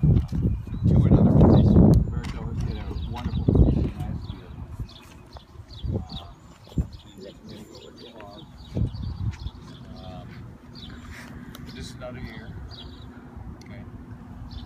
to another position. Roberto did a wonderful position last year. This is another year. Okay.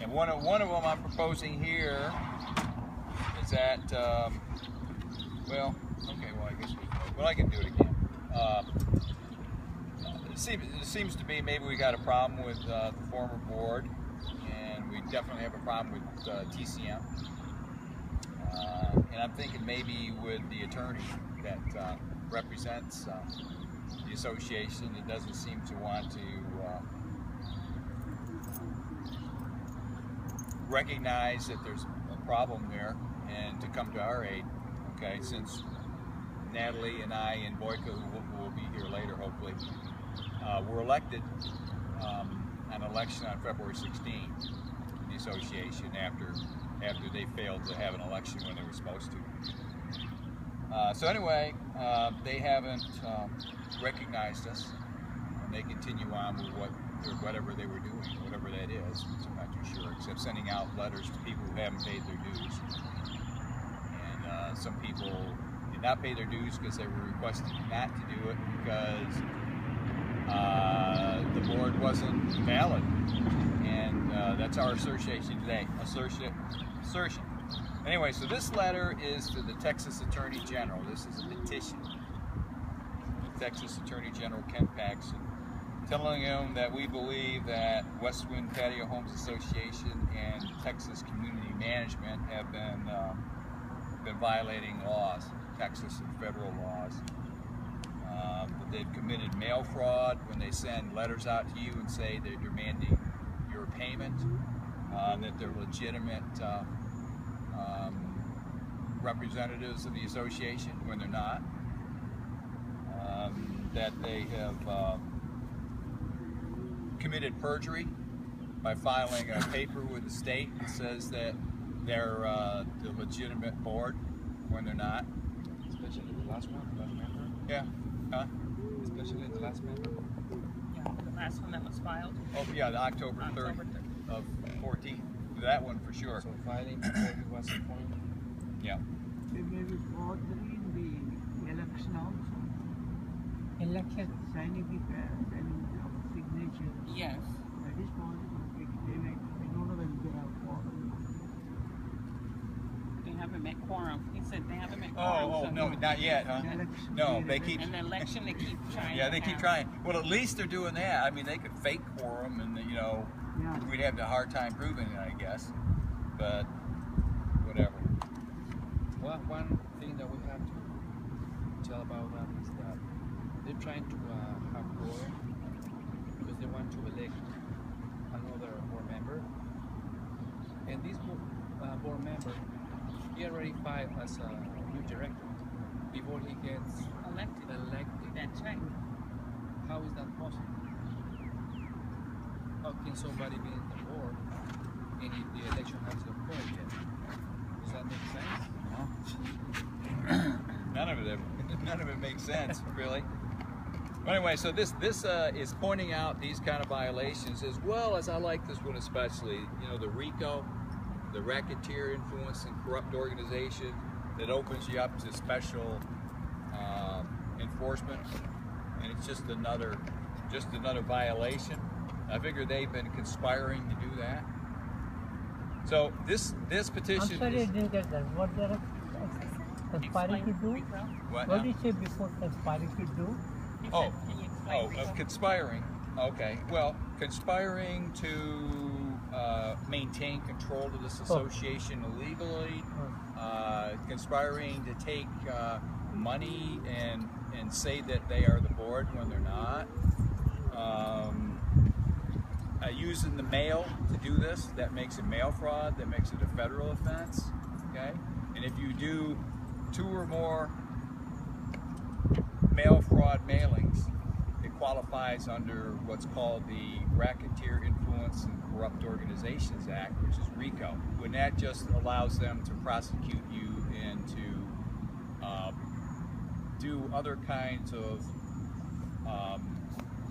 And one of them I'm proposing here is that, well, okay, well I guess I can do it again. It seems to be maybe we got a problem with the former board, and we definitely have a problem with TCM. And I'm thinking maybe with the attorney that represents the association, it doesn't seem to want to recognize that there's a problem there and to come to our aid. Okay, since Natalie and I and Boyka, who will be here later hopefully, were elected an election on February 16th, the association, after they failed to have an election when they were supposed to. So anyway, they haven't recognized us, and they continue on with whatever they were doing, whatever that is, which I'm not too sure, except sending out letters to people who haven't paid their dues. And some people did not pay their dues because they were requested not to do it because the board wasn't valid. And that's our assertion today. Assertion. Anyway, so this letter is to the Texas Attorney General. This is a petition. The Texas Attorney General Ken Paxton, telling him that we believe that Westwind Patio Homes Association and Texas Community Management have been violating laws, Texas and federal laws. That they've committed mail fraud when they send letters out to you and say they're demanding your payment, that they're legitimate representatives of the association when they're not, that they have committed perjury by filing a paper with the state that says that they're the legitimate board when they're not. Especially the last one, the last member? Yeah. Huh? Especially the last member? Yeah, the last one that was filed. Oh yeah, the October 3rd of 14. That one for sure. So filing before he was appointed? Yeah. They may be forgery in the election also. Election signing the signature. Yes. That is possible. I don't know whether they have forgery. They haven't met quorum. He said they haven't met quorum. Oh, so no, not yet, huh? No, they keep. And the election, they keep trying. Yeah, they keep trying. Well, at least they're doing that. I mean, they could fake quorum, and you know, we'd have a hard time proving it, I guess. But whatever. Well, one thing that we have to tell about that is that they're trying to have quorum because they want to elect another board member, and this board member, he already filed as a new director before he gets elected. That's right. How is that possible? How can somebody be in the board and if the election hasn't occurred yet? Does that make sense? None of it makes sense, really. But anyway, so this is pointing out these kind of violations, as well as I like this one especially. You know, the RICO, the racketeer influence and corrupt organization, that opens you up to special enforcement, and it's just another violation. I figure they've been conspiring to do that. So this petition. I'm sorry, I didn't get that. What they're conspiring to do? What What did you say before conspiring to do? Conspiring. Okay. Well, conspiring to maintain control of this association illegally, conspiring to take money and say that they are the board when they're not. Using the mail to do this, that makes it mail fraud, that makes it a federal offense, okay? And if you do 2 or more mail fraud mailings, it qualifies under what's called the Racketeer Influence and Corrupt Organizations Act, which is RICO. When that just allows them to prosecute you and to do other kinds of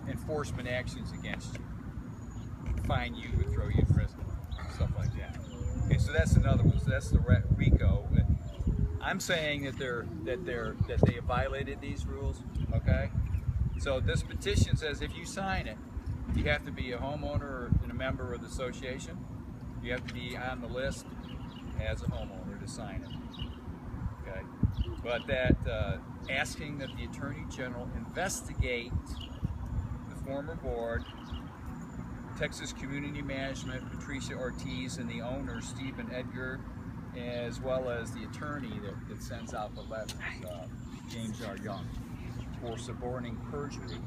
enforcement actions against you, fine you and throw you in prison, stuff like that. that's another one. So that's the RICO. I'm saying that they have violated these rules. Okay. So this petition says if you sign it, you have to be a homeowner and a member of the association. You have to be on the list as a homeowner to sign it. Okay. But that asking that the Attorney General investigate the former board, Texas Community Management, Patricia Ortiz, and the owner, Stephen Edgar, as well as the attorney that sends out the letters, James R. Young, for suborning perjury,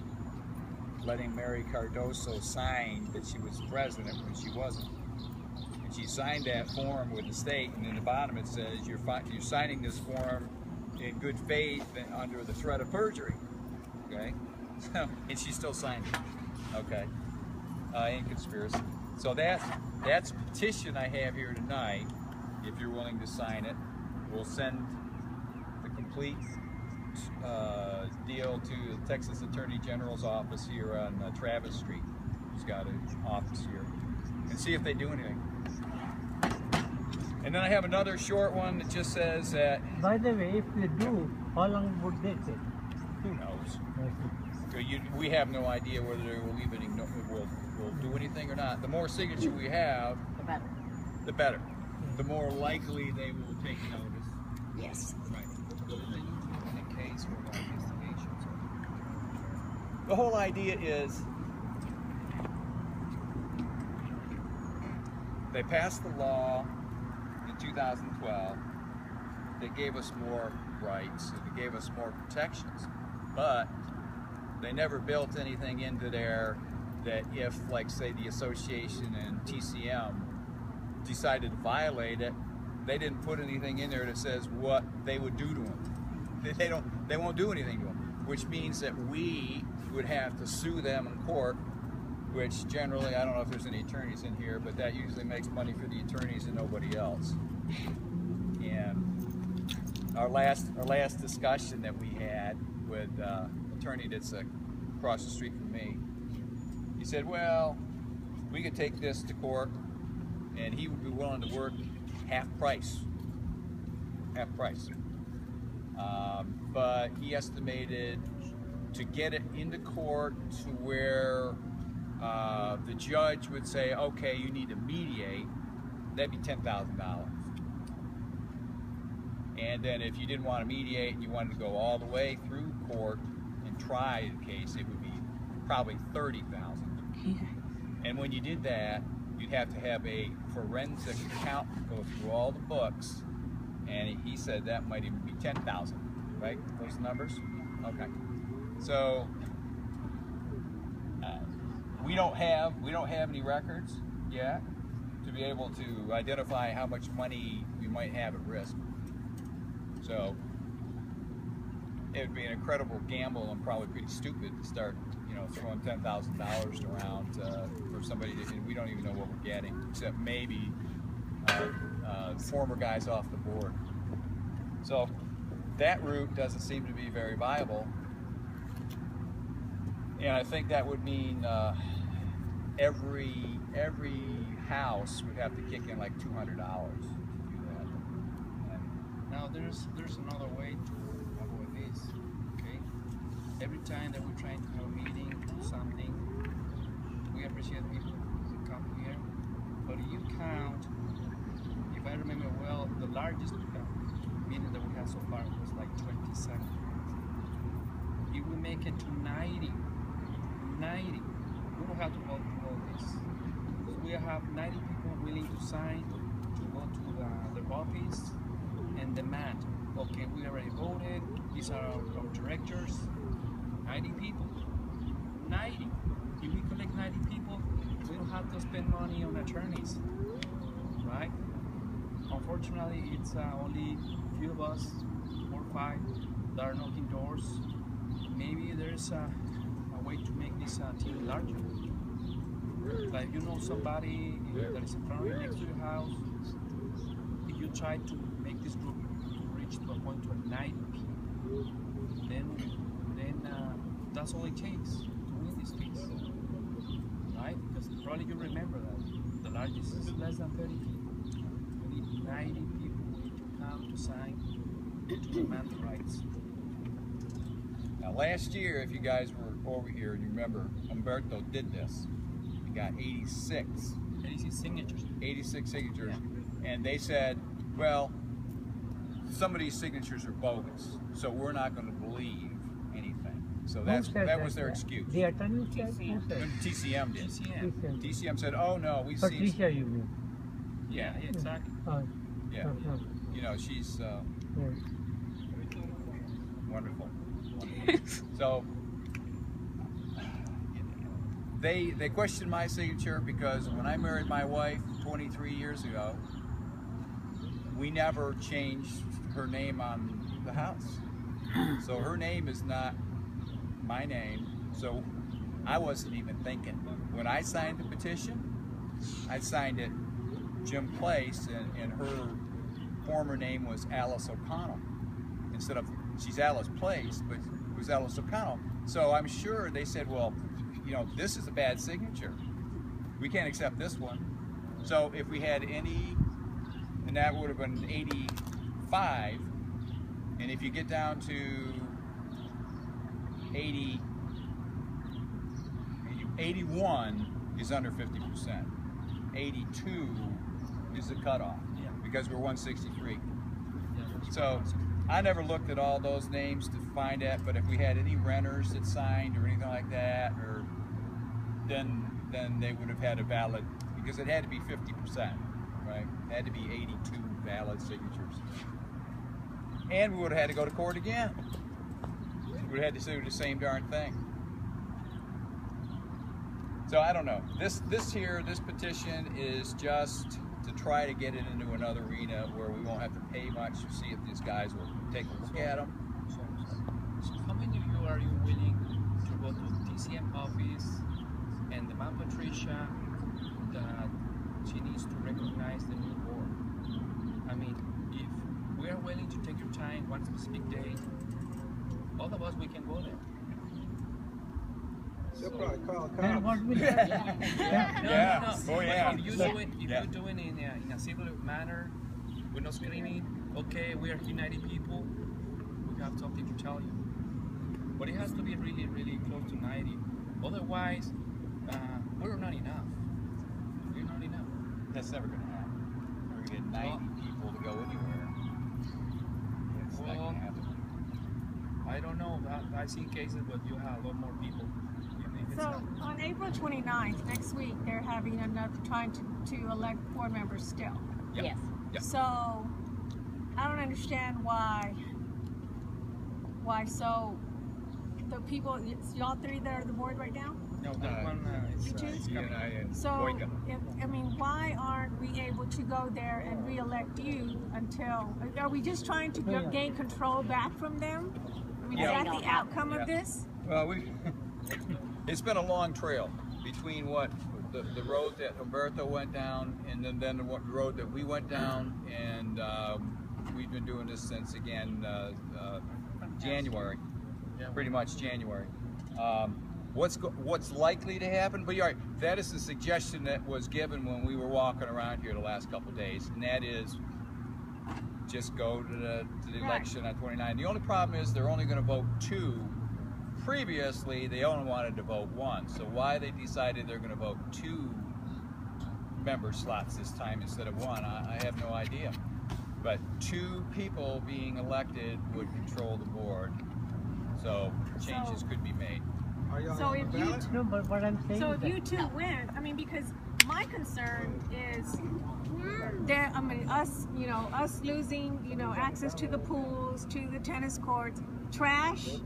letting Mary Cardoso sign that she was president when she wasn't. And she signed that form with the state, and in the bottom it says, you're signing this form in good faith and under the threat of perjury. Okay? So, and she still signed it. Okay? In conspiracy. So that's a petition I have here tonight. If you're willing to sign it, we'll send the complete deal to the Texas Attorney General's office here on Travis Street. He's got an office here, and see if they do anything. And then I have another short one that just says that. By the way, if they do, how long would they take? Who knows? We have no idea whether they will even will do anything or not. The more signature we have, The better. the better. The more likely they will take notice. Yes. Right. In a case for the investigation. The whole idea is they passed the law in 2012 that gave us more rights, they gave us more protections, but they never built anything into there that if, like, say, the association and TCM decided to violate it, they didn't put anything in there that says what they would do to them. They won't do anything to them, which means that we would have to sue them in court, which generally, I don't know if there's any attorneys in here, but that usually makes money for the attorneys and nobody else. And our last discussion that we had with attorney that's across the street from me, he said, well, we could take this to court and he would be willing to work half price. But he estimated to get it into court to where the judge would say, okay, you need to mediate, that'd be $10,000. And then if you didn't want to mediate and you wanted to go all the way through court and try the case, it would be probably $30,000. And when you did that, you'd have to have a forensic accountant go through all the books, and he said that might even be $10,000, right? Those numbers? Okay. So we don't have any records yet to be able to identify how much money we might have at risk. So it would be an incredible gamble and probably pretty stupid to start, throwing $10,000 around for somebody that we don't even know what we're getting, except maybe former guys off the board. So that route doesn't seem to be very viable, and I think that would mean every house would have to kick in like $200 to do that. And now there's another way to avoid this. Okay, every time that we're trying to have a meeting, something, we appreciate people who come here. But if you count, if I remember well, the largest meeting that we had so far was like 27. If we make it to 90, we don't have to go through all this. Because we have 90 people willing to sign to go to the office and demand, okay, we already voted, these are our directors. 90 people. 90. If we collect 90 people, we don't have to spend money on attorneys, right? Unfortunately, it's only a few of us, 4 or 5, that are knocking doors. Maybe there's a way to make this team larger. Like, you know somebody that is in front of you, next to your house, if you try to make this group to reach to a point to 90 people, then that's all it takes to win this case, right? Because probably you remember that the largest is less than 30 people. We need 90 people to come to sign to demand the rights. Now last year, if you guys were over here and you remember, Humberto did this. He got 86 signatures. 86 signatures, and they said, well, some of these signatures are bogus, so we're not going to believe anything. So that was their excuse. The attorney said, who said? TCM did. TCM. TCM said, oh no, we've seen. Patricia, you mean? Yeah, exactly. Yeah. You know, she's wonderful. So they questioned my signature because when I married my wife 23 years ago, we never changed her name on the house. So her name is not my name. So I wasn't even thinking. When I signed the petition, I signed it Jim Place, and her former name was Alice O'Connell. Instead of, she's Alice Place, but it was Alice O'Connell. So I'm sure they said, well, you know, this is a bad signature. We can't accept this one. So if we had any, and that would have been 85, and if you get down to 81 is under 50%. 82 is the cutoff, because we're 163. So I never looked at all those names to find out, but if we had any renters that signed or anything like that, or then they would have had a valid, because it had to be 50%, right? It had to be 82 valid signatures. And we would have had to go to court again. We would have had to do the same darn thing. So I don't know. This petition is just to try to get it into another arena where we won't have to pay much to see if these guys will take a look at them. So how many of you are willing to go to the TCM office and demand Patricia that she needs to recognize the new board? I mean, if we are willing to take your time one specific day, all of us, we can go there. They'll probably call And what cops. will Yeah. Oh, yeah. If you do it, you do it in a civil manner, with no screaming, okay, we are United people, we have something to tell you. But it has to be really, really close to 90. Otherwise, we're not enough. We're not enough. That's never going to happen. We're going to get 90 people to go anywhere. It's not going to happen. I don't know. I've seen cases where you have a lot more people. So on April 29th, next week, they're having another, trying to elect board members still. Yes. Yeah. So I don't understand why so the people, it's y'all three that are the board right now? No, that one is you two? You and I and So, Boyka. why aren't we able to go there and re-elect you until, are we just trying to gain control back from them? I mean, is that the outcome of this? Well, it's been a long trail between what the road that Humberto went down, and then the road that we went down, and we've been doing this since January, pretty much January. What's likely to happen? But you're right, that is the suggestion that was given when we were walking around here the last couple of days, and that is just go to the election on 29. The only problem is they're only going to vote 2. Previously, they only wanted to vote 1. So why they decided they're going to vote 2 member slots this time instead of 1, I have no idea. But 2 people being elected would control the board, so changes could be made. Are y'all So on if the you ballot? No, but what I'm saying So is if you two win, I mean, because my concern is that, I mean, us losing, access to the pools, to the tennis courts, trash.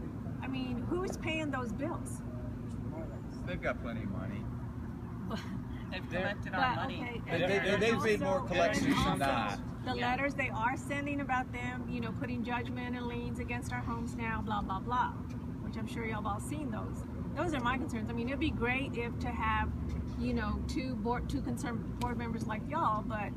I mean, who's paying those bills? They've got plenty of money. They've collected our money. They've made more collections than not. The letters they are sending about them, putting judgment and liens against our homes now, blah, blah, blah, which I'm sure y'all have all seen those. Those are my concerns. I mean, it'd be great if to have, 2 concerned board members like y'all, but,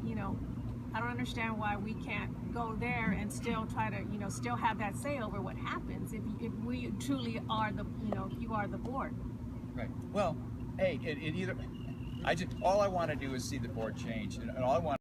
I don't understand why we can't go there and still try to, still have that say over what happens if we truly are the, if you are the board. Right. Well, hey, it either, all I want to do is see the board change, and all I want